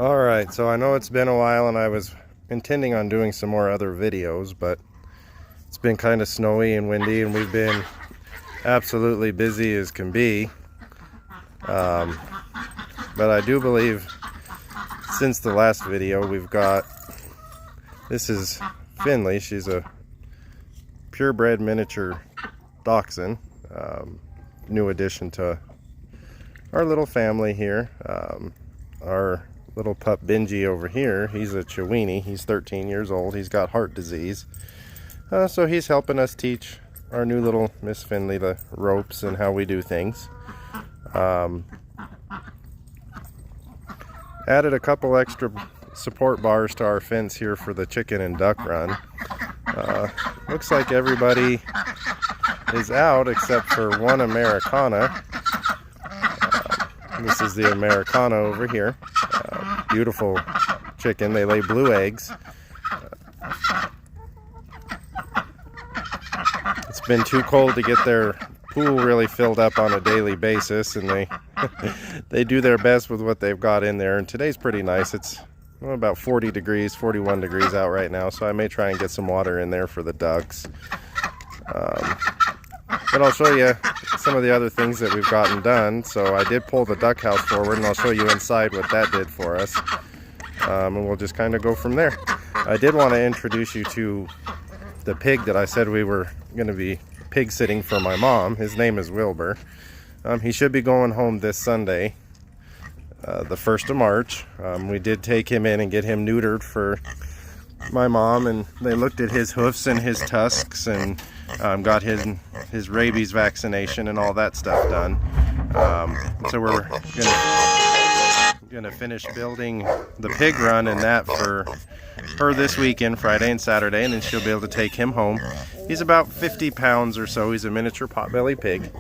Alright, so I know it's been a while and I was intending on doing some more other videos, but it's been kind of snowy and windy and we've been absolutely busy as can be. But I do believe since the last video this is Finley. She's a purebred miniature dachshund, new addition to our little family here. Our little pup Benji over here, he's a Chiweenie. He's 13 years old. He's got heart disease. So he's helping us teach our new little Miss Finley the ropes and how we do things. Added a couple extra support bars to our fence here for the chicken and duck run. Looks like everybody is out except for one Americana. This is the Americana over here. Beautiful chicken. They lay blue eggs. It's been too cold to get their pool really filled up on a daily basis, and they do their best with what they've got in there. And today's pretty nice. It's about 40 degrees, 41 degrees out right now, so I may try and get some water in there for the ducks. But I'll show you some of the other things that we've gotten done. So I did pull the duck house forward, and I'll show you inside what that did for us. And we'll just kind of go from there. I did want to introduce you to the pig that I said we were going to be pig sitting for my mom. His name is Wilbur. He should be going home this Sunday, the 1st of March. We did take him in and get him neutered for my mom, and they looked at his hoofs and his tusks and got his rabies vaccination and all that stuff done. So we're gonna finish building the pig run and that for her this weekend, Friday and Saturday, and then she'll be able to take him home. He's about 50 pounds or so. He's a miniature potbelly pig.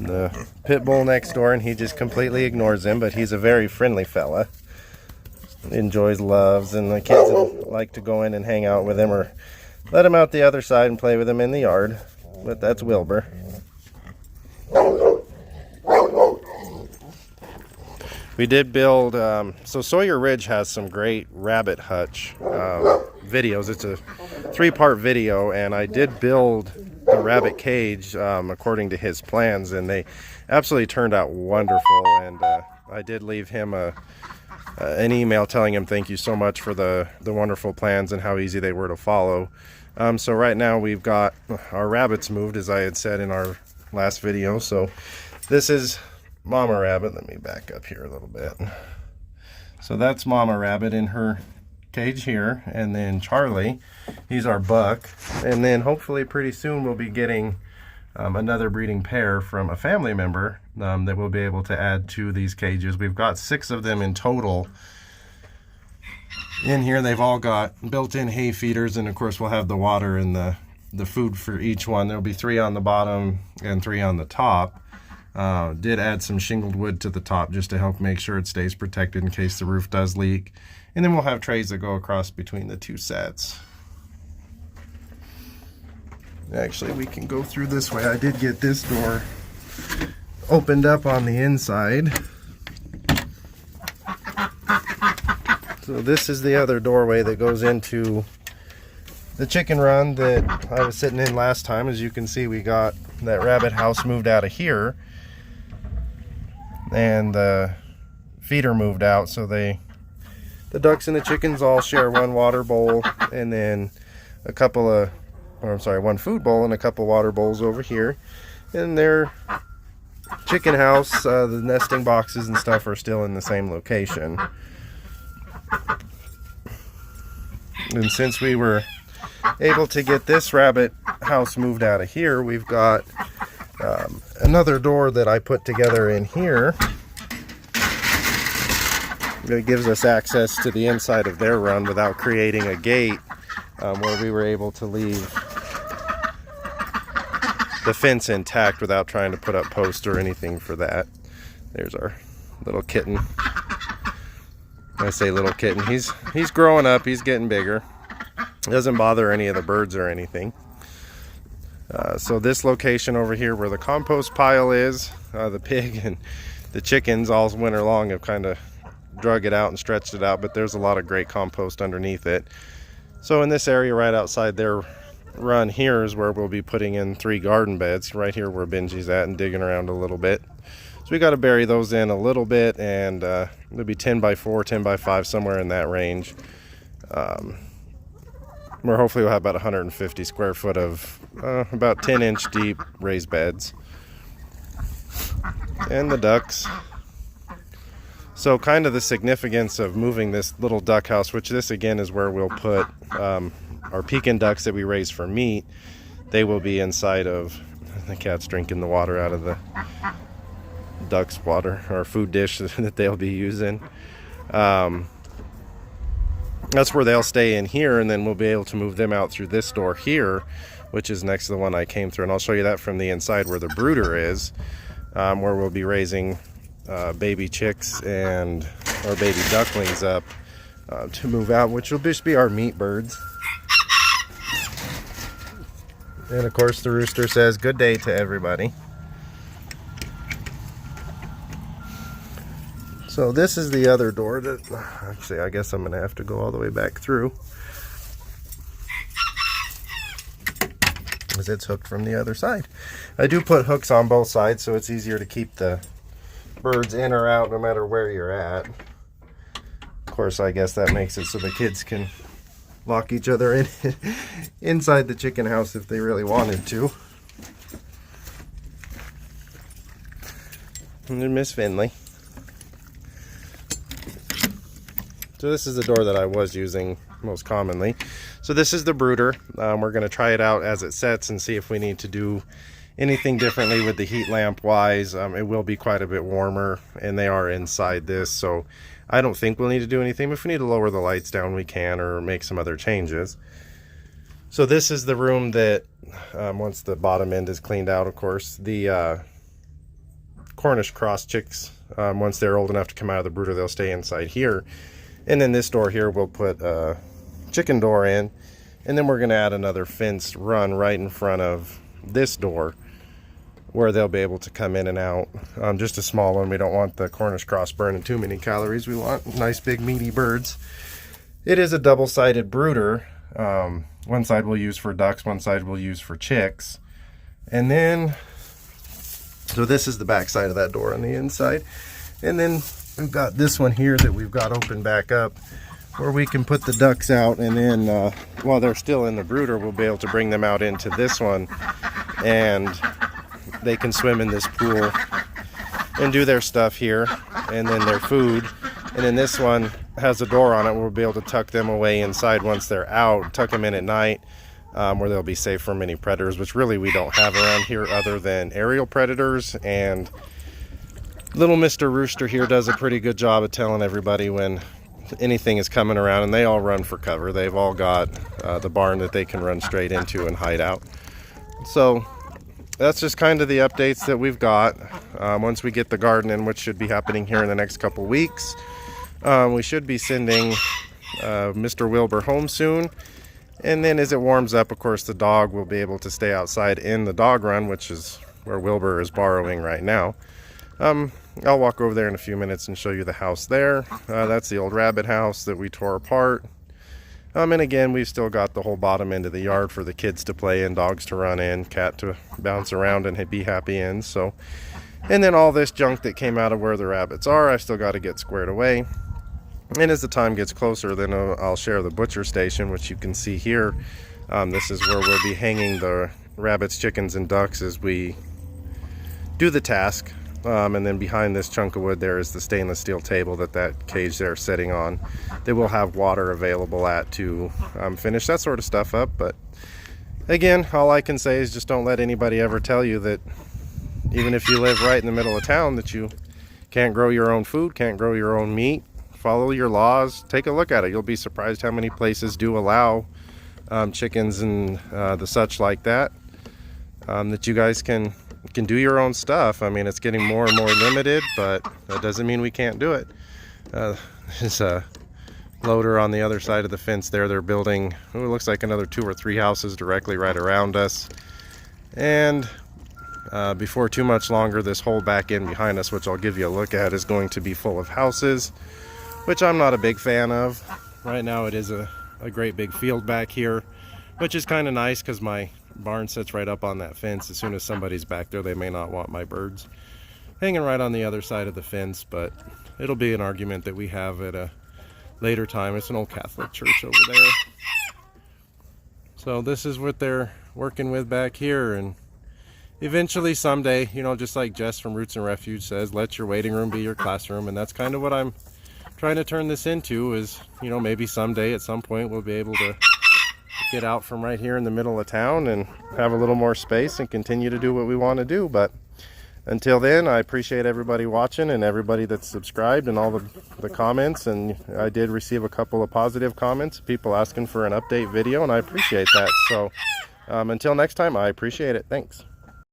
The pit bull next door, and he just completely ignores him, but he's a very friendly fella. Enjoys, loves, and the kids like to go in and hang out with him or let him out the other side and play with him in the yard. But that's Wilbur. We did build, so Sawyer Ridge has some great rabbit hutch videos. It's a 3-part video, and I did build the rabbit cage according to his plans, and they absolutely turned out wonderful. And I did leave him an email telling him thank you so much for the wonderful plans and how easy they were to follow. So right now we've got our rabbits moved, as I had said in our last video. So this is Mama Rabbit. Let me back up here a little bit. So that's Mama Rabbit in her cage here, and then Charlie, he's our buck. And then hopefully pretty soon we'll be getting another breeding pair from a family member that we'll be able to add to these cages. We've got 6 of them in total in here. They've all got built-in hay feeders, and of course we'll have the water and the food for each one. There'll be 3 on the bottom and 3 on the top. Did add some shingled wood to the top just to help make sure it stays protected in case the roof does leak. And then we'll have trays that go across between the 2 sets. Actually, we can go through this way. I did get this door opened up on the inside. So this is the other doorway that goes into the chicken run that I was sitting in last time. As you can see, we got that rabbit house moved out of here, and the feeder moved out, so the ducks and the chickens all share one water bowl, and then one food bowl and a couple water bowls over here. And their chicken house, the nesting boxes and stuff are still in the same location. And since we were able to get this rabbit house moved out of here, we've got another door that I put together in here that gives us access to the inside of their run without creating a gate, where we were able to leave the fence intact without trying to put up posts or anything for that. There's our little kitten. I say little kitten. He's growing up. He's getting bigger. Doesn't bother any of the birds or anything. So this location over here where the compost pile is, the pig and the chickens all winter long have kind of drug it out and stretched it out, but there's a lot of great compost underneath it. So in this area right outside their run here is where we'll be putting in 3 garden beds, right here where Benji's at, and digging around a little bit. So we got to bury those in a little bit, and it'll be 10 by 4, 10 by 5, somewhere in that range. Where hopefully we'll have about 150 square foot of about 10-inch deep raised beds. And the ducks. So kind of the significance of moving this little duck house, which this again is where we'll put our Pekin ducks that we raise for meat. They will be inside of, the cat's drinking the water out of the duck's water or food dish that they'll be using. That's where they'll stay in here, and then we'll be able to move them out through this door here, which is next to the one I came through. And I'll show you that from the inside where the brooder is, where we'll be raising baby chicks and or baby ducklings up to move out, which will just be our meat birds. And of course the rooster says good day to everybody. So this is the other door that, actually I guess I'm going to have to go all the way back through, because it's hooked from the other side. I do put hooks on both sides so it's easier to keep the birds in or out no matter where you're at. Of course, I guess that makes it so the kids can lock each other in inside the chicken house if they really wanted to. And then Miss Finley. So this is the door that I was using most commonly. So this is the brooder. We're going to try it out as it sets and see if we need to do anything differently with the heat lamp wise. It will be quite a bit warmer, and they are inside this, so I don't think we'll need to do anything. If we need to lower the lights down, we can, or make some other changes. So this is the room that, once the bottom end is cleaned out, of course, the Cornish cross chicks, once they're old enough to come out of the brooder, they'll stay inside here. And then this door here, we'll put a chicken door in, and then we're going to add another fence run right in front of this door where they'll be able to come in and out. Just a small one. We don't want the Cornish cross burning too many calories. We want nice big meaty birds. It is a double-sided brooder. One side we'll use for ducks, one side we'll use for chicks. And then, so this is the back side of that door on the inside. And then we've got this one here that we've got open back up where we can put the ducks out, and then while they're still in the brooder, we'll be able to bring them out into this one, and they can swim in this pool and do their stuff here, and then their food. And then this one has a door on it. We'll be able to tuck them away inside once they're out, tuck them in at night, where they'll be safe from any predators, which really we don't have around here other than aerial predators. And little Mr. Rooster here does a pretty good job of telling everybody when anything is coming around, and they all run for cover. They've all got the barn that they can run straight into and hide out. So that's just kind of the updates that we've got. Once we get the garden in, which should be happening here in the next couple weeks, we should be sending Mr. Wilbur home soon. And then as it warms up, of course, the dog will be able to stay outside in the dog run, which is where Wilbur is borrowing right now. I'll walk over there in a few minutes and show you the house there. That's the old rabbit house that we tore apart. And again, we've still got the whole bottom end of the yard for the kids to play in, dogs to run in, cat to bounce around and be happy in. So, and then all this junk that came out of where the rabbits are, I've still got to get squared away. And as the time gets closer, then I'll share the butcher station, which you can see here. This is where we'll be hanging the rabbits, chickens, and ducks as we do the task. And then behind this chunk of wood there is the stainless steel table that cage there is sitting on. They will have water available at to finish that sort of stuff up. But again, all I can say is just don't let anybody ever tell you that even if you live right in the middle of town that you can't grow your own food, can't grow your own meat. Follow your laws. Take a look at it. You'll be surprised how many places do allow chickens and the such like that, that you guys can do your own stuff. I mean, it's getting more and more limited, but that doesn't mean we can't do it. There's a loader on the other side of the fence there. They're building, it looks like another 2 or 3 houses directly right around us. And before too much longer, this whole back end behind us, which I'll give you a look at, is going to be full of houses, which I'm not a big fan of. Right now it is a great big field back here, which is kind of nice because my barn sits right up on that fence. As soon as somebody's back there, they may not want my birds hanging right on the other side of the fence, but it'll be an argument that we have at a later time. It's an old Catholic church over there. So this is what they're working with back here, and eventually someday, you know, just like Jess from Roots and Refuge says, let your waiting room be your classroom. And that's kind of what I'm trying to turn this into, is, you know, maybe someday at some point we'll be able to get out from right here in the middle of town and have a little more space and continue to do what we want to do. But until then, I appreciate everybody watching and everybody that's subscribed and all the comments. And I did receive a couple of positive comments, people asking for an update video, and I appreciate that. So until next time, I appreciate it. Thanks.